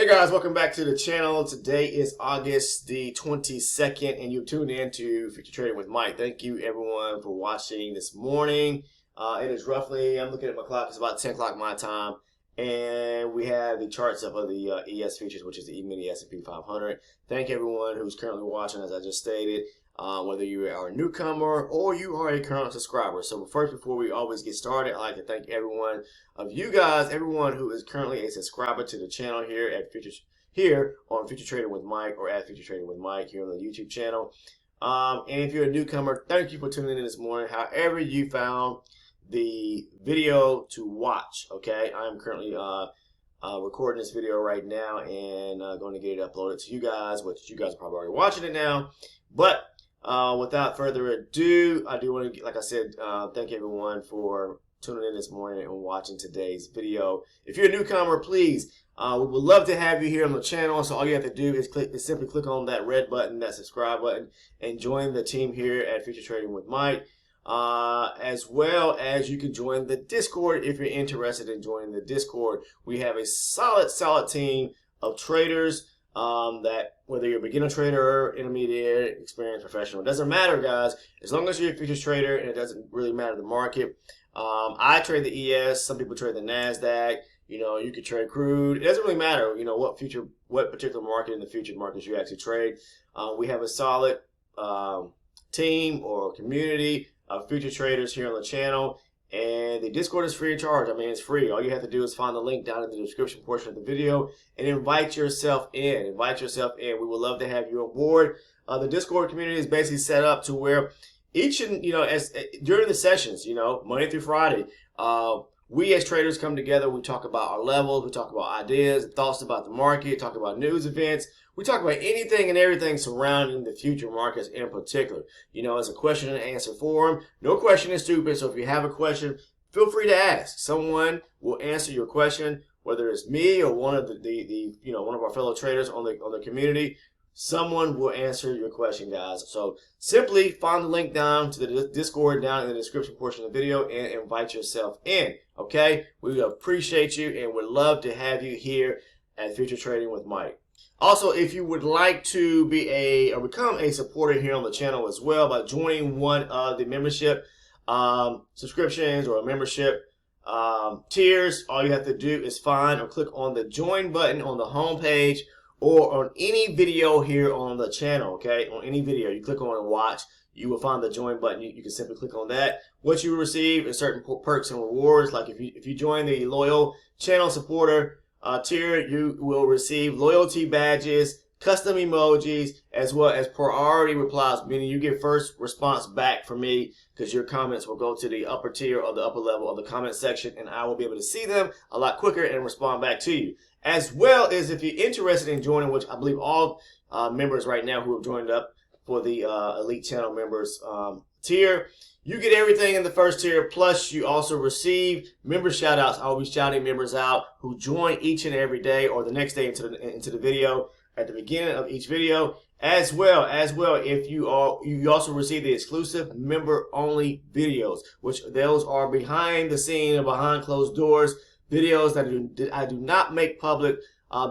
Hey guys, welcome back to the channel. Today is August the 22nd and you've tuned in to Future Trading with Mike. Thank you everyone for watching this morning. It is roughly, I'm looking at my clock, it's about 10 o'clock my time. And we have the charts up of the ES futures, which is the Emini S&P 500. Thank everyone who's currently watching, as I just stated, whether you are a newcomer or you are a current subscriber. So first, before we always get started, I'd like to thank everyone of you guys, everyone who is currently a subscriber to the channel here at on Future Trading with Mike, or at Future Trading with Mike here on the YouTube channel. And if you're a newcomer, thank you for tuning in this morning. However you found the video to watch, okay? I'm currently recording this video right now and going to get it uploaded to you guys, which you guys are probably already watching it now. But without further ado, I do want to, like I said, thank everyone for tuning in this morning and watching today's video. If you're a newcomer, please, we would love to have you here on the channel. So all you have to do is simply click on that red button, that subscribe button, and join the team here at Future Trading with Mike. As well as you can join the Discord if you're interested in joining the Discord. We have a solid team of traders that, whether you're a beginner trader, intermediate, experienced, professional, it doesn't matter, guys. As long as you're a futures trader and it doesn't really matter the market. I trade the ES. Some people trade the NASDAQ. You know, you could trade crude. It doesn't really matter, you know, what particular market in the future markets you actually trade. We have a solid team or community of future traders here on the channel, and the Discord is free of charge. I mean, it's free. All you have to do is find the link down in the description portion of the video and invite yourself in. Invite yourself in. We would love to have you on board. The Discord community is basically set up to where each and, you know, during the sessions, you know, Monday through Friday, we as traders come together. We talk about our levels. We talk about ideas, thoughts about the market, talk about news events. We talk about anything and everything surrounding the future markets in particular. You know, it's a question and answer forum. No question is stupid. So if you have a question, feel free to ask. Someone will answer your question, whether it's me or one of one of our fellow traders on the community. Someone will answer your question, guys. So simply find the link down to the Discord down in the description portion of the video and invite yourself in. Okay, we appreciate you and would love to have you here at Future Trading with Mike. Also, if you would like to be become a supporter here on the channel as well by joining one of the membership subscriptions or a membership tiers, all you have to do is find or click on the join button on the home page or on any video here on the channel. Okay, on any video you click on and watch, you will find the join button. You can simply click on that. What you will receive is certain perks and rewards. Like if you join the loyal channel supporter tier, you will receive loyalty badges, custom emojis, as well as priority replies, meaning you get first response back from me because your comments will go to the upper tier or the upper level of the comment section, and I will be able to see them a lot quicker and respond back to you. As well as if you're interested in joining, which I believe all members right now who have joined up for the elite channel members tier, you get everything in the first tier, plus you also receive member shout outs. I'll be shouting members out who join each and every day or the next day into the video at the beginning of each video. As well, if you also receive the exclusive member only videos, which those are behind the scene and behind closed doors videos that I do not make public.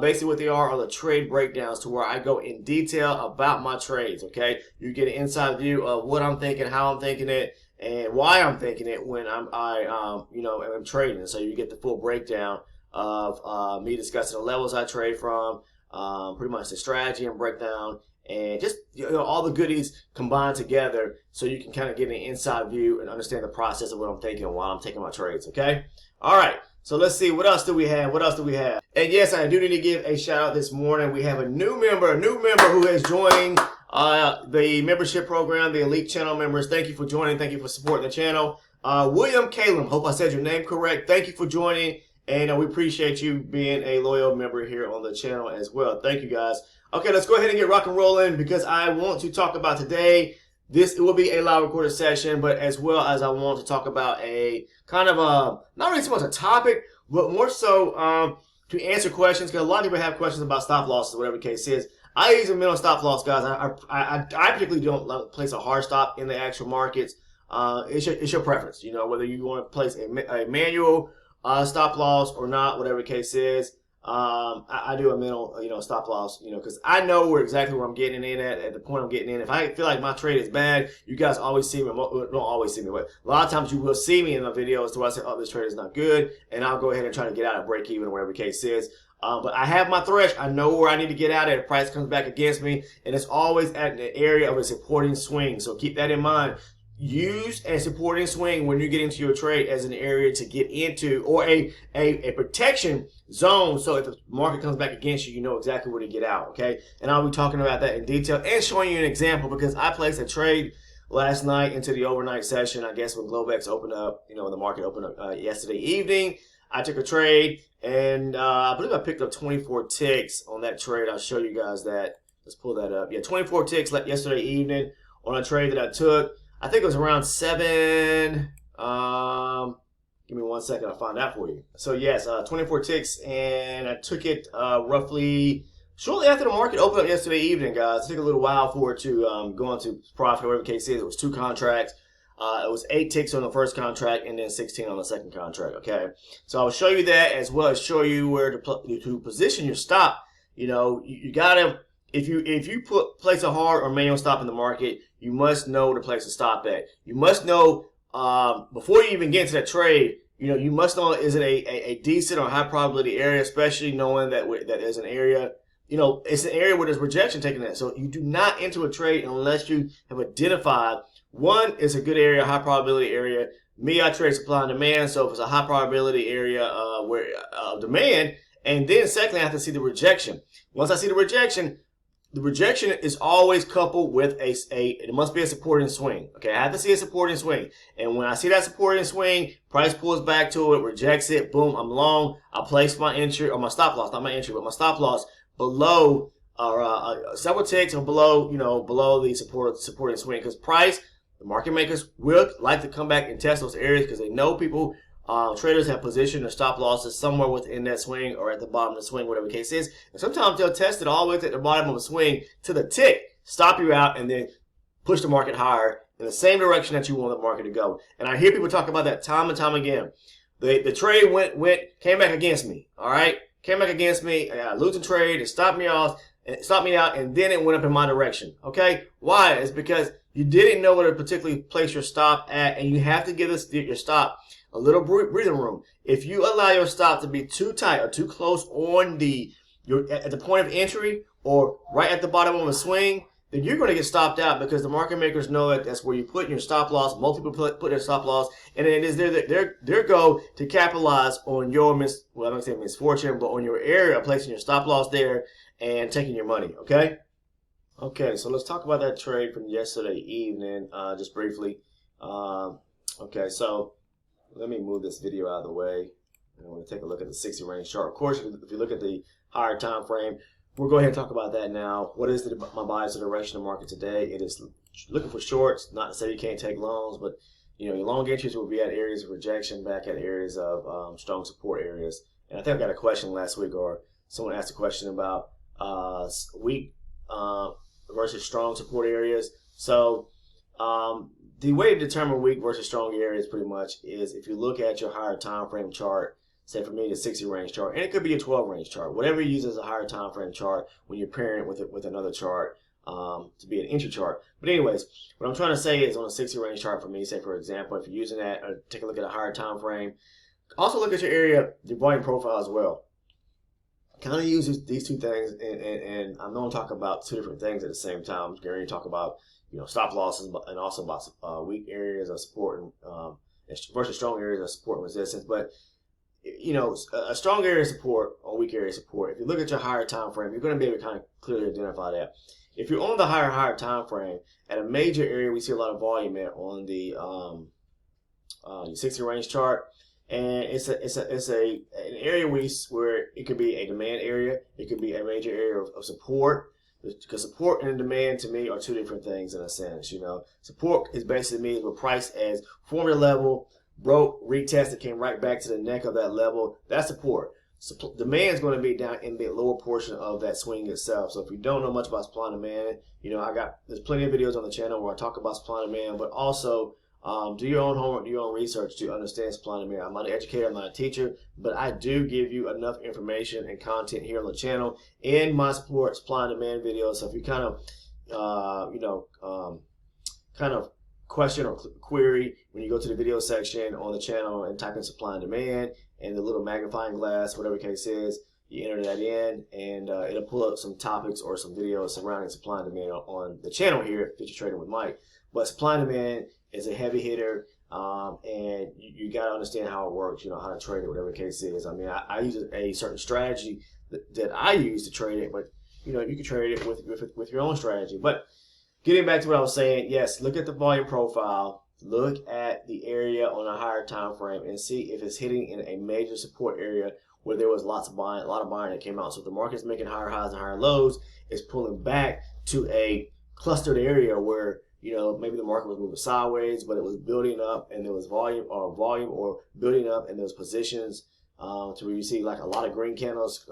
Basically what they are the trade breakdowns, to where I go in detail about my trades. Okay, you get an inside view of what I'm thinking, how I'm thinking it, and why I'm thinking it when I'm trading. So you get the full breakdown of me discussing the levels I trade from, pretty much the strategy and breakdown, and just all the goodies combined together, so you can kind of get an inside view and understand the process of what I'm thinking while I'm taking my trades. Okay, all right. So let's see, what else do we have? And yes, I do need to give a shout out this morning. We have a new member who has joined the membership program, the elite channel members. Thank you for joining. Thank you for supporting the channel. William Calum, hope I said your name correct. Thank you for joining, and we appreciate you being a loyal member here on the channel as well. Thank you, guys. Okay, let's go ahead and get rock and rolling, because I want to talk about today. It will be a live recorded session, but as well as I want to talk about a kind of not really so much a topic, but more so to answer questions, because a lot of people have questions about stop losses, whatever the case is. I use a middle stop loss, guys. I particularly don't place a hard stop in the actual markets. It's your preference, you know, whether you want to place a manual stop loss or not, whatever the case is. I do a mental, stop loss, because I know exactly where I'm getting in at the point I'm getting in. If I feel like my trade is bad, you guys always see me, don't always see me, but a lot of times you will see me in the videos where I say, oh, this trade is not good, and I'll go ahead and try to get out of break even or whatever the case is. But I have my thresh. I know where I need to get out at if price comes back against me, and it's always at the area of a supporting swing. So keep that in mind. Use a supporting swing when you get into your trade as an area to get into, or a protection zone, so if the market comes back against you, you know exactly where to get out, okay? And I'll be talking about that in detail and showing you an example, because I placed a trade last night into the overnight session, I guess when Globex opened up, the market opened up yesterday evening. I took a trade, and I believe I picked up 24 ticks on that trade. I'll show you guys that. Let's pull that up. Yeah, 24 ticks yesterday evening on a trade that I took. I think it was around 7. Give me 1 second. I'll find out for you. So yes, 24 ticks, and I took it roughly shortly after the market opened up yesterday evening, guys. It took a little while for it to go into profit, whatever the case is. It was 2 contracts. It was 8 ticks on the first contract and then 16 on the second contract. Okay, so I'll show you that, as well as show you where to position your stop. You gotta, if you place a hard or manual stop in the market, you must know to place a stop at. You must know before you even get into that trade. You must know, is it a decent or high probability area, especially knowing that there's an area. It's an area where there's rejection taking that. So you do not enter a trade unless you have identified, one, is a good area, high probability area. Me, I trade supply and demand. So if it's a high probability area where demand, and then secondly, I have to see the rejection. Once I see the rejection is always coupled with it must be a supporting swing. Okay, I have to see a supporting swing. And when I see that supporting swing, price pulls back to it, rejects it, boom, I'm long. I place my entry, or my stop loss, not my entry, but my stop loss below, several ticks or below, below the supporting swing. Because price, the market makers will like to come back and test those areas, because they know people, traders have positioned their stop losses somewhere within that swing or at the bottom of the swing, whatever the case is. And sometimes they'll test it all the way at the bottom of a swing to the tick, stop you out, and then push the market higher in the same direction that you want the market to go. And I hear people talk about that time and time again. The trade came back against me. All right, came back against me. I got a losing trade. It stopped me out, and then it went up in my direction. Okay, why? It's because you didn't know where to particularly place your stop at, and you have to give your stop a little breathing room. If you allow your stop to be too tight or too close on at the point of entry or right at the bottom of a swing, then you're going to get stopped out, because the market makers know that that's where you put your stop loss. Multiple put their stop loss, and it is their goal to capitalize on your I'm not saying misfortune, but on your area, placing your stop loss there and taking your money. Okay. Okay, so let's talk about that trade from yesterday evening, just briefly. Okay, so let me move this video out of the way. I want to take a look at the 60 range chart. Of course, if you look at the higher time frame, we'll go ahead and talk about that now. What is my bias or direction of the market today? It is looking for shorts. Not to say you can't take longs, but your long entries will be at areas of rejection, back at areas of strong support areas. And I think I got a question last week, or someone asked a question about weak versus strong support areas. So the way to determine weak versus strong areas pretty much is if you look at your higher time frame chart. Say for me, the 60 range chart, and it could be a 12 range chart, whatever you use as a higher time frame chart when you're pairing it with another chart to be an entry chart. But anyways, what I'm trying to say is on a 60 range chart for me, say for example, if you're using that, take a look at a higher time frame. Also look at your area, your volume profile as well. Kind of use these two things, and I'm going to talk about two different things at the same time. I'm going to talk about stop losses, and also about weak areas of support and versus strong areas of support and resistance. But a strong area of support or weak area of support, if you look at your higher time frame, you're going to be able to kind of clearly identify that. If you're on the higher time frame, at a major area we see a lot of volume at on the 60 range chart, and it's an area where it could be a demand area, it could be a major area of support, because support and demand to me are two different things in a sense. Support is basically means we're priced as formula level, broke, retested, came right back to the neck of that level. That's support. Demand is going to be down in the lower portion of that swing itself. So if you don't know much about supply and demand, there's plenty of videos on the channel where I talk about supply and demand, but also Do your own homework, do your own research to understand supply and demand. I'm not an educator, I'm not a teacher, but I do give you enough information and content here on the channel in my supply and demand videos. So if you kind of, kind of question or query, when you go to the video section on the channel and type in supply and demand and the little magnifying glass, whatever the case is, you enter that in, and it'll pull up some topics or some videos surrounding supply and demand on the channel here, Future Trading with Mike. But supply and demand is a heavy hitter, and you got to understand how it works, how to trade it, whatever the case is. I mean, I use a certain strategy that I use to trade it, but you can trade it with your own strategy. But getting back to what I was saying, yes, look at the volume profile, look at the area on a higher time frame, and see if it's hitting in a major support area where there was a lot of buying that came out. So if the market's making higher highs and higher lows, it's pulling back to a clustered area where maybe the market was moving sideways, but it was building up, and there was volume or building up, and there was positions to where you see like a lot of green candles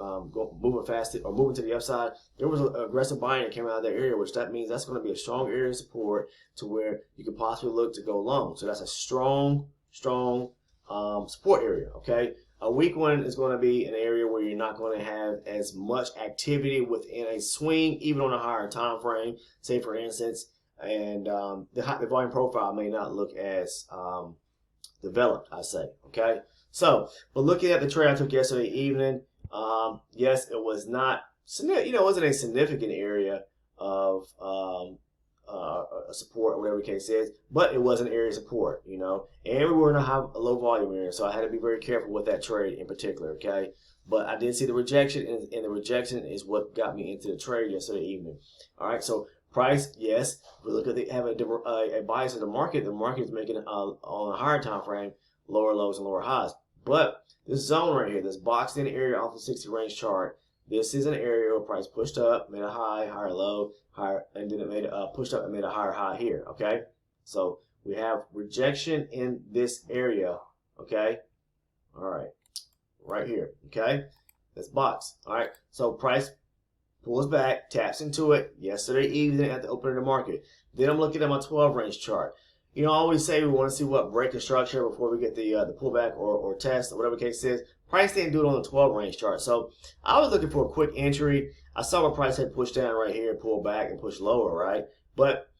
moving fast or moving to the upside. There was aggressive buying that came out of that area, which that means that's going to be a strong area of support to where you could possibly look to go long. So that's a strong support area. Okay. A weak one is going to be an area where you're not going to have as much activity within a swing, even on a higher time frame. Say for instance, and the volume profile may not look as developed, I say. Okay. So, but looking at the trade I took yesterday evening, yes, it was not, it wasn't a significant area of support or whatever the case is, but it was an area of support, and we were in a low volume area, so I had to be very careful with that trade in particular, okay? But I did see the rejection, and the rejection is what got me into the trade yesterday evening. All right, so price, yes, we look at a bias of the market. The market is making on a higher time frame lower lows and lower highs. But this zone right here, this boxed in area off the 60 range chart, this is an area where price pushed up, made a high, higher low, higher, and then it made pushed up and made a higher high here. Okay, so we have rejection in this area. Okay, all right here. Okay, this box. All right, so price pulls back, taps into it yesterday evening at the opening of the market. Then I'm looking at my 12 range chart. I always say we want to see what break of structure before we get the pullback or test or whatever the case is. Price didn't do it on the 12 range chart. So I was looking for a quick entry. I saw where price had pushed down right here, pulled back and pushed lower, right? But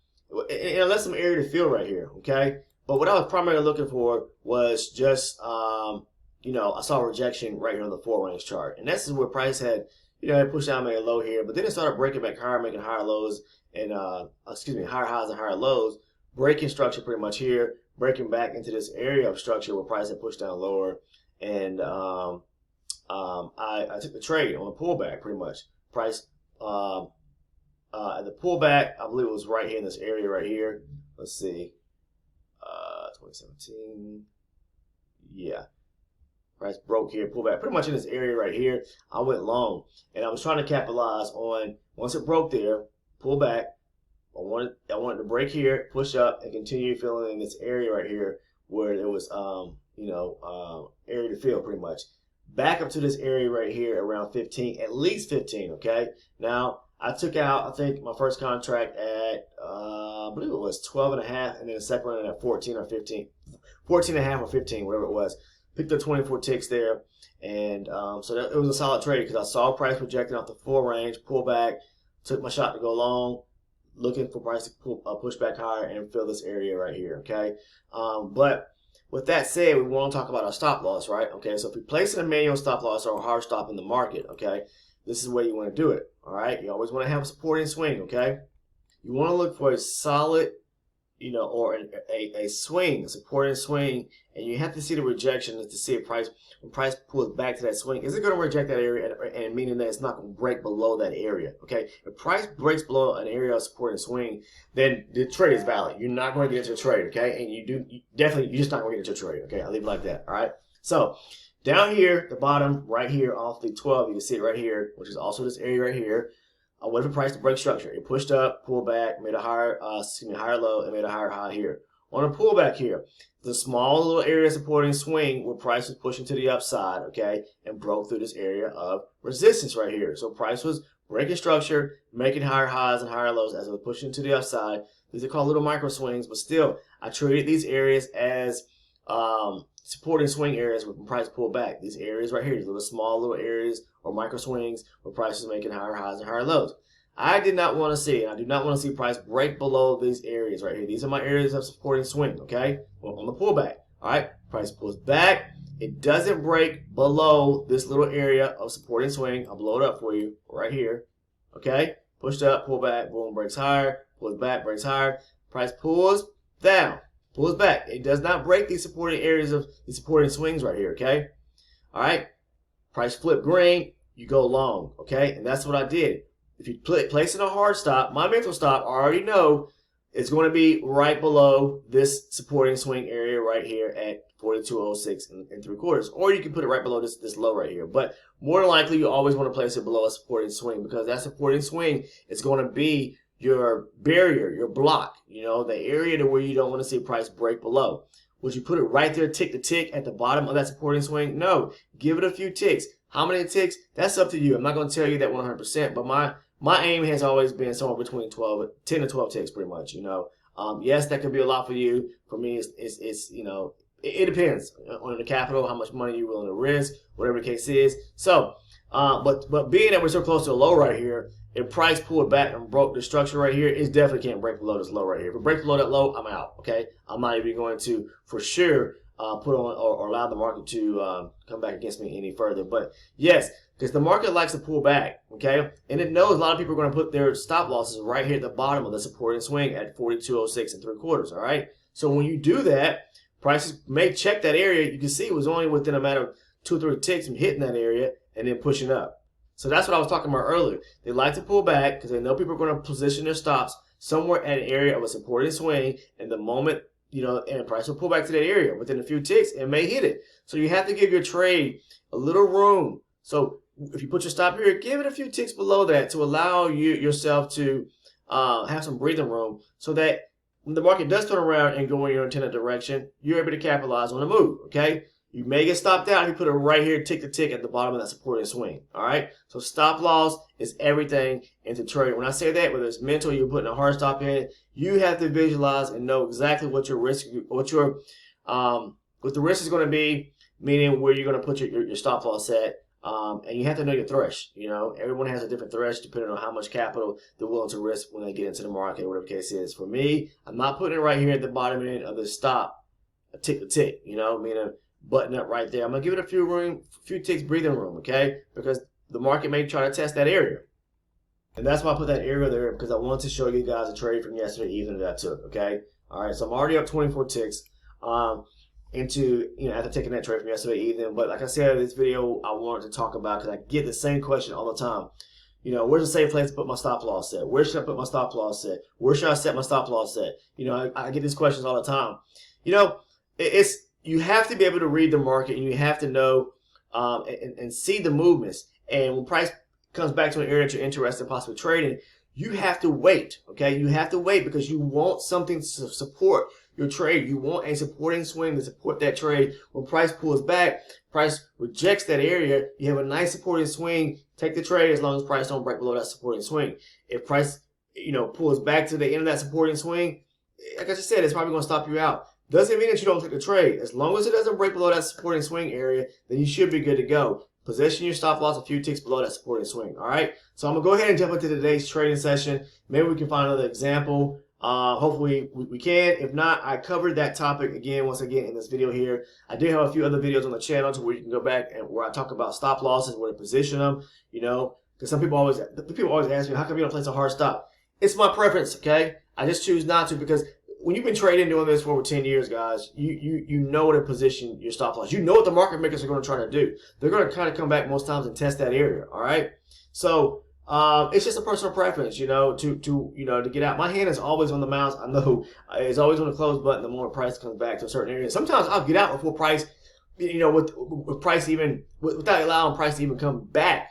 it left some area to fill right here, okay? But what I was primarily looking for was just, I saw rejection right here on the 4 range chart. And this is where price had, it pushed down, made a low here. But then it started breaking back higher, making higher lows and, higher highs and higher lows. Breaking structure pretty much here, breaking back into this area of structure where price had pushed down lower, and I took the trade on the pullback pretty much. Price at the pullback, I believe it was right here in this area right here. Let's see, 2017. Yeah, price broke here, pullback pretty much in this area right here. I went long, and I was trying to capitalize on once it broke there, pull back. I wanted to break here, push up, and continue filling in this area right here where there was, area to fill pretty much. Back up to this area right here around 15, at least 15, okay? Now, I took out, I think, my first contract at, I believe it was 12 and a half, and then the second one at 14 or 15. 14 and a half or 15, whatever it was. Picked up 24 ticks there, and so it was a solid trade because I saw price projecting off the 4 range, pull back, took my shot to go long, looking for price to push back higher and fill this area right here, okay? But with that said, we want to talk about our stop loss, right? Okay, so if we place a manual stop loss or a hard stop in the market, okay, this is where you want to do it, all right? You always want to have a supporting swing, okay? You want to look for a solid, or a swing, a supporting swing, and you have to see the rejection to see if when price pulls back to that swing, is it going to reject that area, and meaning that it's not going to break below that area, okay? If price breaks below an area of support and swing, then the trade is valid. You're not going to get into a trade, okay? And you're just not going to get into a trade, okay? I'll leave it like that, all right? So down here, the bottom right here off the 12, you can see it right here, which is also this area right here. Wait for price to break structure. It pushed up, pulled back, made a higher low, and made a higher high here. On a pullback here, the small little area supporting swing where price was pushing to the upside, okay, and broke through this area of resistance right here. So price was breaking structure, making higher highs and higher lows as it was pushing to the upside. These are called little micro swings, but still, I treated these areas as supporting swing areas when price pulled back. These areas right here, these little areas or micro swings where price is making higher highs and higher lows. I did not want to see, and I do not want to see price break below these areas right here. These are my areas of supporting swing, okay? Well, on the pullback, all right? Price pulls back. It doesn't break below this little area of supporting swing. I'll blow it up for you right here, okay? Pushed up, pull back, boom, breaks higher, pulls back, breaks higher. Price pulls down, pulls back. It does not break these supporting areas of these supporting swings right here, okay? All right? Price flip green, you go long, okay? And that's what I did. If you place in a hard stop, my mental stop, I already know it's going to be right below this supporting swing area right here at 42.06 and 3/4. Or you can put it right below this low right here. But more than likely, you always want to place it below a supporting swing because that supporting swing is going to be your barrier, your block, you know, the area to where you don't want to see price break below. Would you put it right there tick to tick at the bottom of that supporting swing? No. Give it a few ticks. How many ticks? That's up to you. I'm not going to tell you that 100%, but my aim has always been somewhere between 10 to 12 ticks pretty much, you know. Yes, that could be a lot for you. For me, it's you know, it depends on the capital, how much money you're willing to risk, whatever the case is. So, but being that we're so close to the low right here, if price pulled back and broke the structure right here, it definitely can't break below this low right here. If it breaks below that low, I'm out, okay? I'm not even going to, for sure, put on or allow the market to come back against me any further. But yes, because the market likes to pull back, okay? And it knows a lot of people are going to put their stop losses right here at the bottom of the supporting swing at 42.06 and 3/4, all right? So when you do that, prices may check that area. You can see it was only within a matter of 2 or 3 ticks from hitting that area and then pushing up. So that's what I was talking about earlier. They like to pull back because they know people are going to position their stops somewhere at an area of a supporting swing, and the moment, you know, and price will pull back to that area within a few ticks and may hit it. So you have to give your trade a little room. So if you put your stop here, give it a few ticks below that to allow yourself to have some breathing room so that when the market does turn around and go in your intended direction, you're able to capitalize on the move, okay? You may get stopped out if you put it right here, tick to tick at the bottom of that supporting swing, all right? So stop loss is everything into trading. When I say that, whether it's mental, you're putting a hard stop in it, you have to visualize and know exactly what your risk, what the risk is going to be, meaning where you're going to put your stop loss at. And you have to know your thresh. You know, everyone has a different thresh depending on how much capital they're willing to risk when they get into the market, or whatever the case is. For me, I'm not putting it right here at the bottom end of the stop, a tick to tick, you know, meaning button up right there. I'm going to give it a few ticks breathing room, okay? Because the market may try to test that area. And that's why I put that area there, because I wanted to show you guys a trade from yesterday evening that I took, okay? All right, so I'm already up 24 ticks. Into, you know, after taking that trade from yesterday evening. But like I said, this video I wanted to talk about because I get the same question all the time. You know, where's the safe place to put my stop loss at? Where should I put my stop loss at? Where should I set my stop loss at? You know, I get these questions all the time. You know, you have to be able to read the market, and you have to know and see the movements. And when price comes back to an area that you're interested in possibly trading, you have to wait, okay? You have to wait because you want something to support your trade. You want a supporting swing to support that trade. When price pulls back, price rejects that area, you have a nice supporting swing, take the trade as long as price don't break below that supporting swing. If price, you know, pulls back to the end of that supporting swing, like I just said, it's probably going to stop you out. Doesn't mean that you don't take the trade. As long as it doesn't break below that supporting swing area, then you should be good to go. Position your stop loss a few ticks below that supporting swing, all right? So I'm going to go ahead and jump into today's trading session. Maybe we can find another example. Hopefully we can. If not, I covered that topic once again in this video here. I do have a few other videos on the channel to where you can go back and where I talk about stop losses, where to position them, you know, because people always ask me, how come you don't place a hard stop? It's my preference, okay? I just choose not to because when you've been trading doing this for over 10 years, guys, you know to position your stop loss. You know what the market makers are going to try to do. They're going to kind of come back most times and test that area, all right? So it's just a personal preference, you know, to get out. My hand is always on the mouse. I know it's always on the close button the more price comes back to a certain area. Sometimes I'll get out before price, you know, with price even without allowing price to even come back,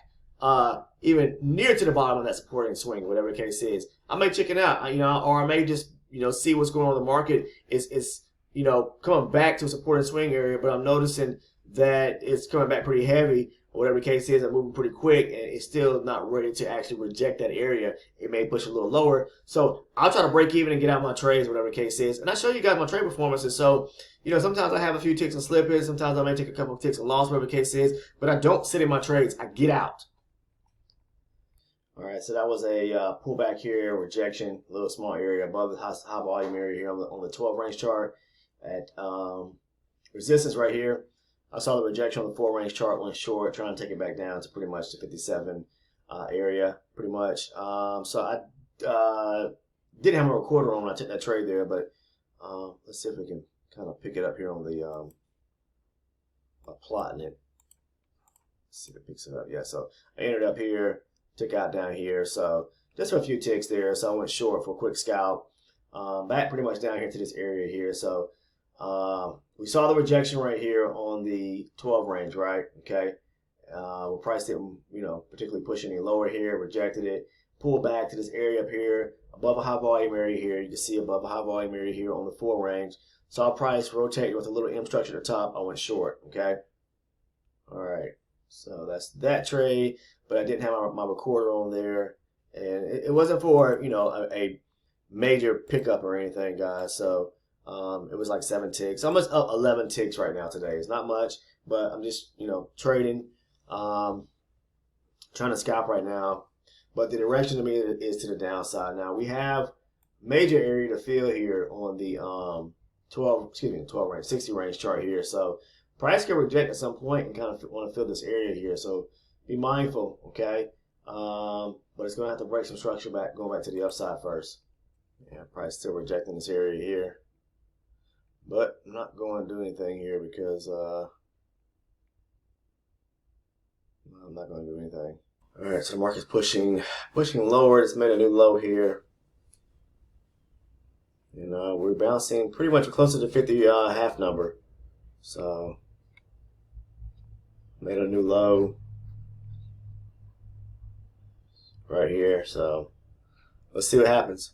even near to the bottom of that supporting swing, whatever the case is. I may chicken out, you know, or I may just see what's going on in the market is coming back to a support and swing area, but I'm noticing that it's coming back pretty heavy. Whatever the case is, I'm moving pretty quick, and it's still not ready to actually reject that area. It may push a little lower. So I'll try to break even and get out my trades, whatever the case is. And I show you guys my trade performances. So, sometimes I have a few ticks and slippage. Sometimes I may take a couple of ticks and loss, whatever the case is. But I don't sit in my trades. I get out. All right, so that was a pullback here, rejection, a little small area above the high volume area here on the 12 range chart at resistance right here. I saw the rejection on the 4 range chart, went short, trying to take it back down to pretty much the 57 area, pretty much. So I didn't have a recorder on when I took that trade there, but let's see if we can kind of pick it up here on the plotting it. Let's see if it picks it up. Yeah, so I entered up here, took out down here, so just for a few ticks there. So I went short for a quick scalp. Back pretty much down here to this area here. So we saw the rejection right here on the 12 range, right? Okay. The price didn't, particularly push any lower here, rejected it, pulled back to this area up here, above a high volume area here. You can see above a high volume area here on the 4 range. Saw price rotate with a little M structure at the top. I went short, okay? All right. So that's that trade, but I didn't have my recorder on there. And it wasn't for, a major pickup or anything, guys. So it was like 7 ticks, almost up 11 ticks right now today. It's not much, but I'm just, trading, trying to scalp right now. But the direction to me is to the downside. Now we have major area to fill here on the 12 range, 60 range chart here. So price can reject at some point and kind of want to fill this area here. So be mindful, okay? But it's going to have to break some structure back, going back to the upside first. Yeah, price still rejecting this area here. But I'm not going to do anything here because I'm not going to do anything. All right, so the market's pushing lower. It's made a new low here. We're bouncing pretty much close to the 50 half number. So made a new low right here. So let's see what happens.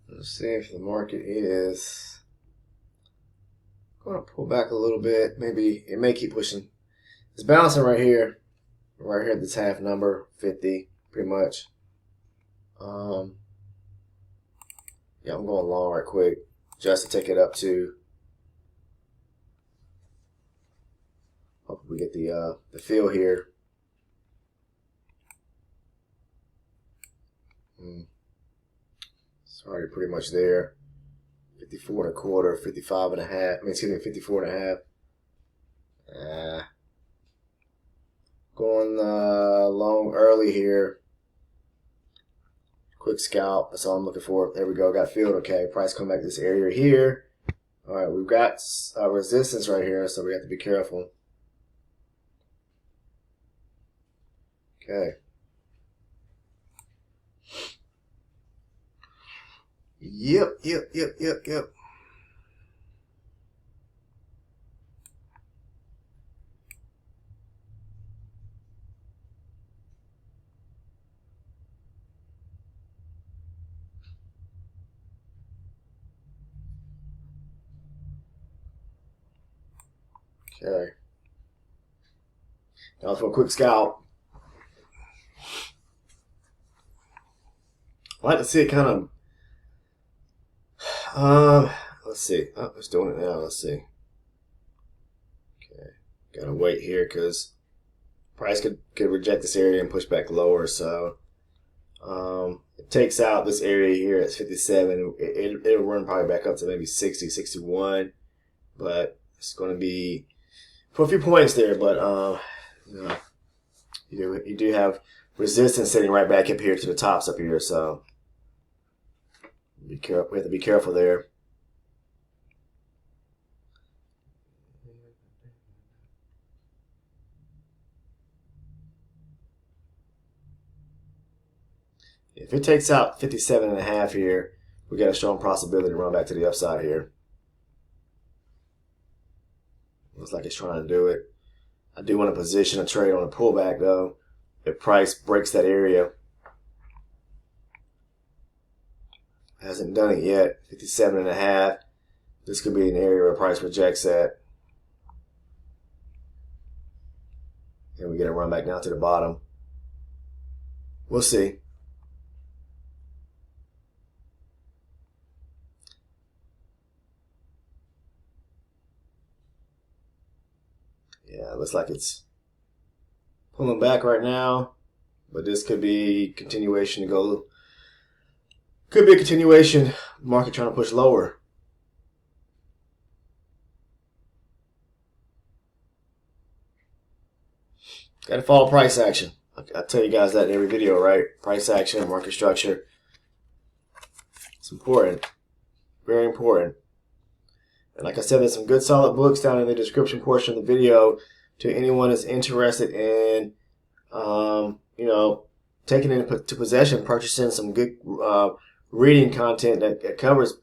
Let's see if the market is going to pull back a little bit. Maybe it may keep pushing. It's bouncing right here at this half number, 50, pretty much. Yeah, I'm going long right quick just to take it up to. Hope we get the feel here. It's already pretty much there. 54 and a quarter, 55 and a half. 54 and a half. Going long early here. Quick scalp. That's all I'm looking for. There we go. Got filled. Okay. Price come back to this area here. All right. We've got resistance right here, so we have to be careful. Okay. Yep. Okay. Now for a quick scalp. I like to see it kind of. Let's see. Oh, it's doing it now. Let's see. Okay. Gotta wait here because price could reject this area and push back lower. So it takes out this area here at 57. It'll run probably back up to maybe 60, 61. But it's going to be for a few points there. But you do have resistance sitting right back up here to the tops up here. So be careful. We have to be careful there. If it takes out 57.5 here, we got a strong possibility to run back to the upside here. Looks like it's trying to do it. I do want to position a trade on a pullback though. If price breaks that area. Hasn't done it yet. 57.5. This could be an area where price rejects that. And we get a run back down to the bottom. We'll see. Yeah, it looks like it's pulling back right now. But this could be continuation to go. Could be a continuation. Market trying to push lower. Got to follow price action. I tell you guys that in every video, right? Price action, market structure. It's important. Very important. And like I said, there's some good solid books down in the description portion of the video to anyone that's interested in, taking into possession, purchasing some good reading content that covers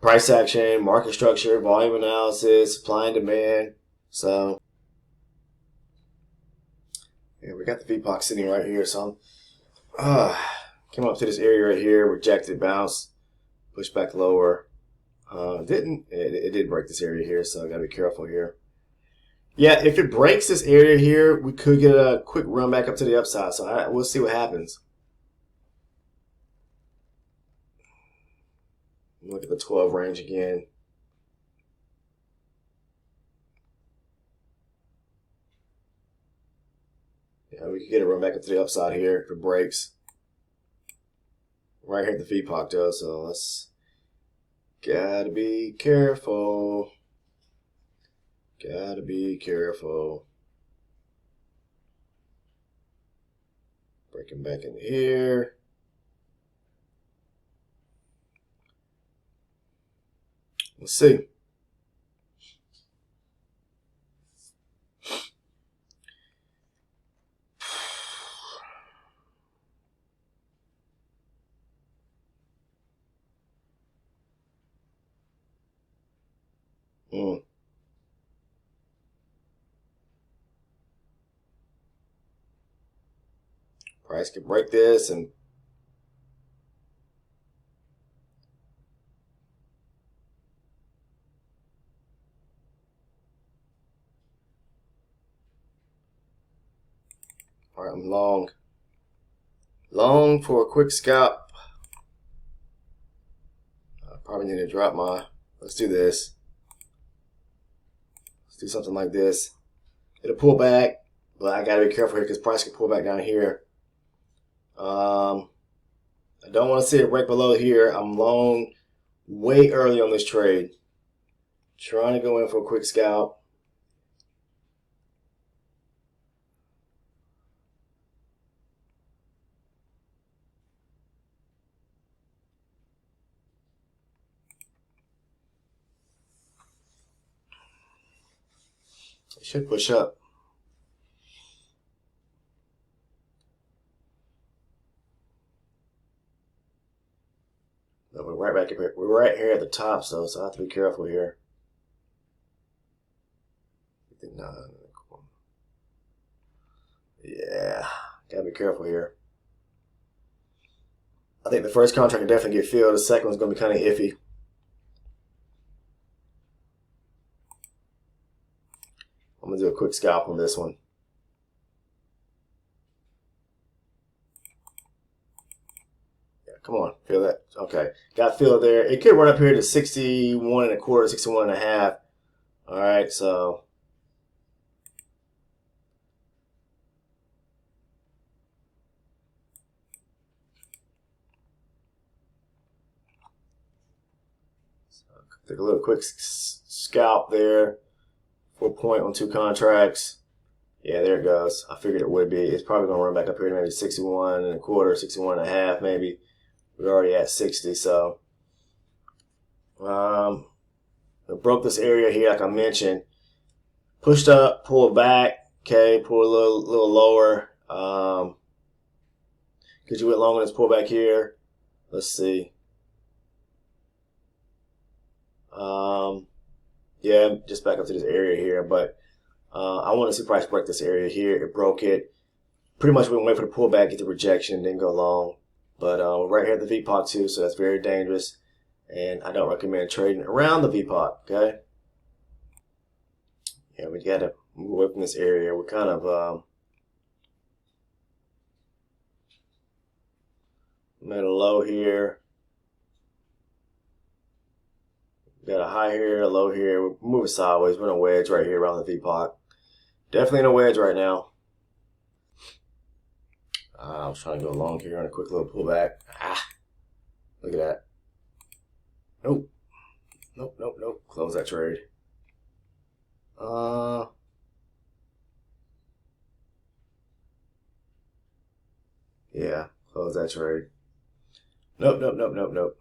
price action, market structure, volume analysis, supply and demand. So, yeah, we got the VPOC sitting right here. So, came up to this area right here, rejected, bounced, pushed back lower. It did break this area here, so I gotta be careful here. Yeah, if it breaks this area here, we could get a quick run back up to the upside. So we'll see what happens. Look at the 12 range again. Yeah, we could get a run back up to the upside here if it breaks. Right here at the VPOC though, so let's gotta be careful. Gotta be careful. Breaking back in here. Let's see. Price could break this and all right, I'm long for a quick scalp. I probably need to drop my, let's do this. Let's do something like this. It'll pull back, but I gotta be careful here because price can pull back down here. I don't want to see it break below here. I'm long way early on this trade. Trying to go in for a quick scalp. It should push up. No, we're right back here. We're right here at the top, so I have to be careful here. 59. Yeah, gotta be careful here. I think the first contract can definitely get filled. The second one's gonna be kind of iffy. I'm gonna do a quick scalp on this one. Yeah, come on, feel that. Okay, got feel there. It could run up here to 61.25, 61.5. All right, so take a little quick scalp there. 4 point on 2 contracts. Yeah, there it goes. I figured it would be. It's probably going to run back up here to maybe 61.25, 61.5 maybe. We're already at 60, so it broke this area here, like I mentioned. Pushed up, pulled back. Okay, pull a little lower. Got Because you went long on this pullback here. Let's see. Yeah, just back up to this area here, but I want to see price break this area here. It broke it. Pretty much we went for the pullback, get the rejection, then go long. But we're right here at the VPOC too, so that's very dangerous. And I don't recommend trading around the VPOC, okay? Yeah, we got to move away from this area. We're kind of made a low here. Got a high here, a low here. We're moving sideways. We're in a wedge right here around the VPOC. Definitely in a wedge right now. I was trying to go long here on a quick little pullback. Look at that. Nope. Nope, nope, nope. Close that trade. Yeah, close that trade. Nope, nope, nope, nope, nope.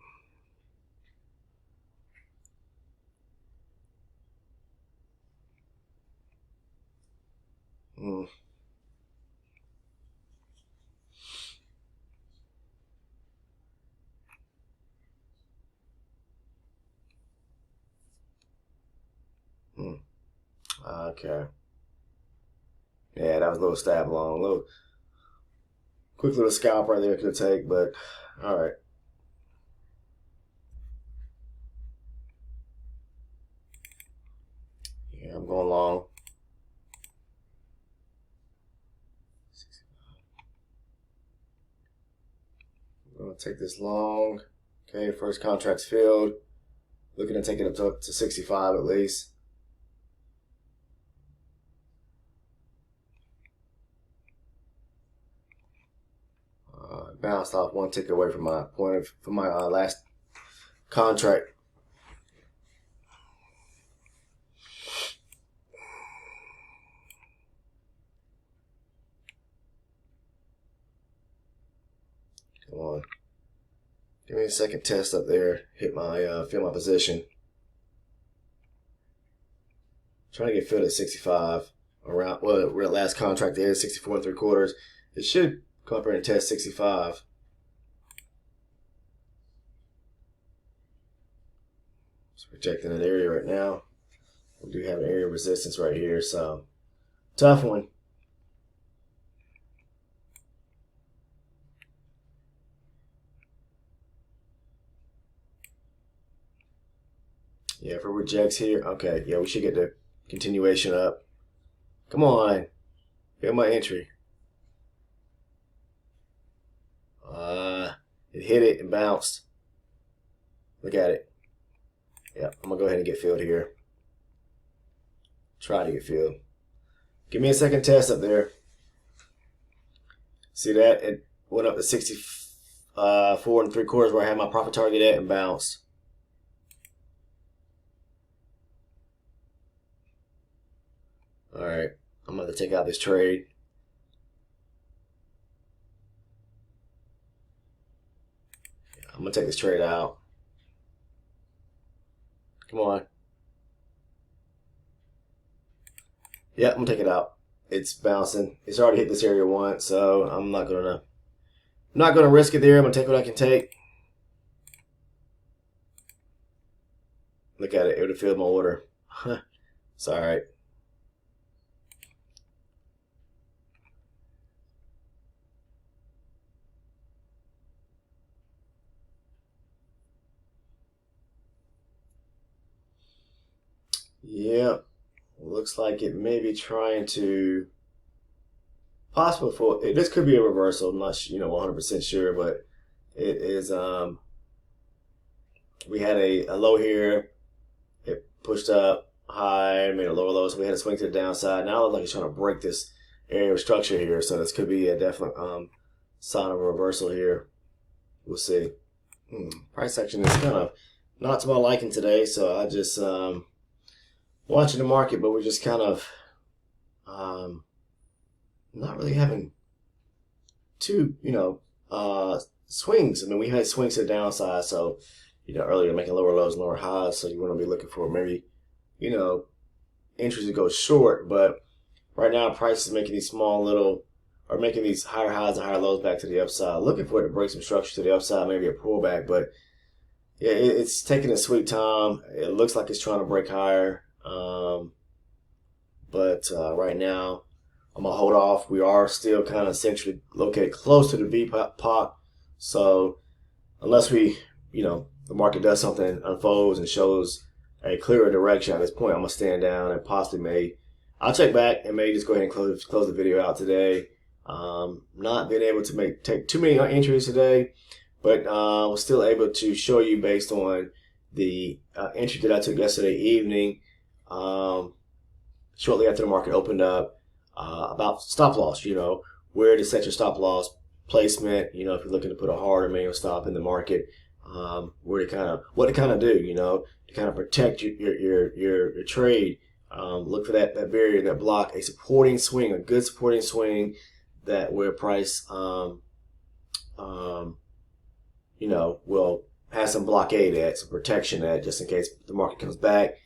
Okay. Yeah, that was a little stab long. Little quick little scalp right there could take, but all right. Yeah, I'm going long. I'm going to take this long. Okay, first contract's filled. Looking to take it up to 65 at least. Bounced off one tick away from my last contract. Come on. Give me a second test up there. Hit my feel my position. Trying to get filled at 65 around. Well, where the last contract is 64 3/4. It should come up here and test 65. It's rejecting that area right now. We do have an area of resistance right here, so tough one. Yeah, if it rejects here, okay, yeah, we should get the continuation up. Come on, get my entry. It hit it and bounced. Look at it. Yeah, I'm gonna go ahead and get filled here. Try to get filled. Give me a second test up there. See that? It went up to 64 3/4 where I had my profit target at and bounced. All right, I'm going to take out this trade. I'm going to take this trade out. Come on. Yeah, I'm going to take it out. It's bouncing. It's already hit this area once, so I'm not going to risk it there. I'm going to take what I can take. Look at it. It would have filled my order. It's all right. Yeah, looks like it may be trying to possible for it. This could be a reversal. I'm not 100% sure, but it is. We had a low here. It pushed up high, made a lower low, so we had to swing to the downside. Now it looks like it's trying to break this area of structure here. So this could be a definite sign of a reversal here. We'll see. Price action is kind of not to my liking today, so I just watching the market, but we're just kind of not really having two, swings. I mean, we had swings to the downside, so earlier making lower lows and lower highs, so you want to be looking for maybe entries to go short. But right now, price is making these small little are making these higher highs and higher lows back to the upside. Looking for it to break some structure to the upside, maybe a pullback, but yeah, it's taking a sweet time. It looks like it's trying to break higher, but right now I'm gonna hold off. We are still kind of centrally located close to the V pot, so unless we, the market does something, unfolds and shows a clearer direction at this point, I'm gonna stand down and possibly I'll check back and may just go ahead and close the video out today. Not being able to take too many entries today, but was still able to show you based on the entry that I took yesterday evening, shortly after the market opened up, about stop loss, where to set your stop loss placement, if you're looking to put a hard or manual stop in the market, what to kind of do, to kind of protect your trade. Look for that barrier, that block, a supporting swing, a good supporting swing that where price, will have some blockade at, some protection at, just in case the market comes back.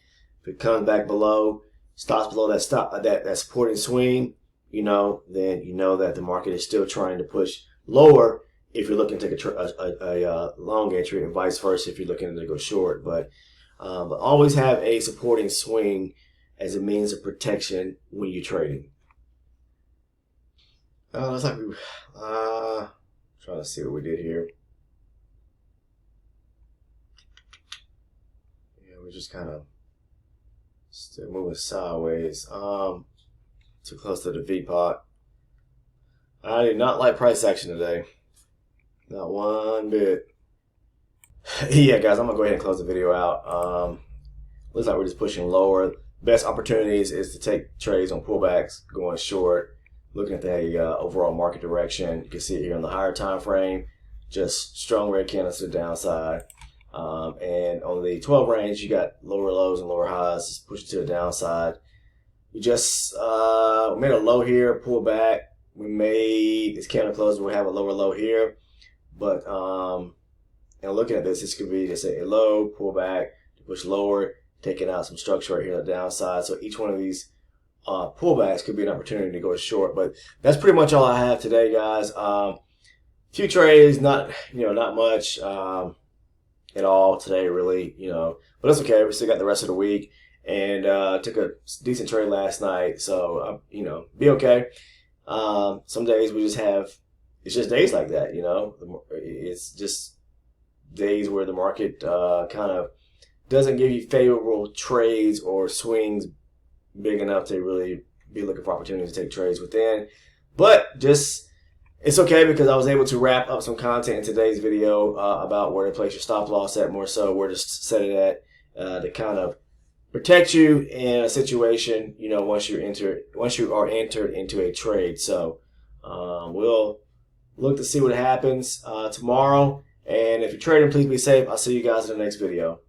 If it comes back below, stops below that supporting swing, then you know that the market is still trying to push lower if you're looking to take a long entry, and vice versa if you're looking to go short. But always have a supporting swing as a means of protection when you're trading. Looks like we trying to see what we did here. Yeah, we're just kind of still moving sideways. Too close to the V pot. I did not like price action today. Not one bit. Yeah, guys, I'm gonna go ahead and close the video out. Looks like we're just pushing lower. Best opportunities is to take trades on pullbacks, going short, looking at the overall market direction. You can see it here on the higher time frame, just strong red candles to the downside. And on the 12 range, you got lower lows and lower highs, just pushing to the downside. We just made a low here, pull back. We made this candle close, we'll have a lower low here. But and looking at this could be just a low, pull back, to push lower, taking out some structure right here on the downside. So each one of these pullbacks could be an opportunity to go short. But that's pretty much all I have today, guys. Few trades, not much at all today, really. But that's okay. We still got the rest of the week, and took a decent trade last night. So be okay. Some days we just have. It's just days like that, It's just days where the market kind of doesn't give you favorable trades or swings big enough to really be looking for opportunities to take trades within. But it's okay, because I was able to wrap up some content in today's video about where to place your stop loss at, more so where to set it at, to kind of protect you in a situation, once you are entered into a trade. So we'll look to see what happens tomorrow. And if you're trading, please be safe. I'll see you guys in the next video.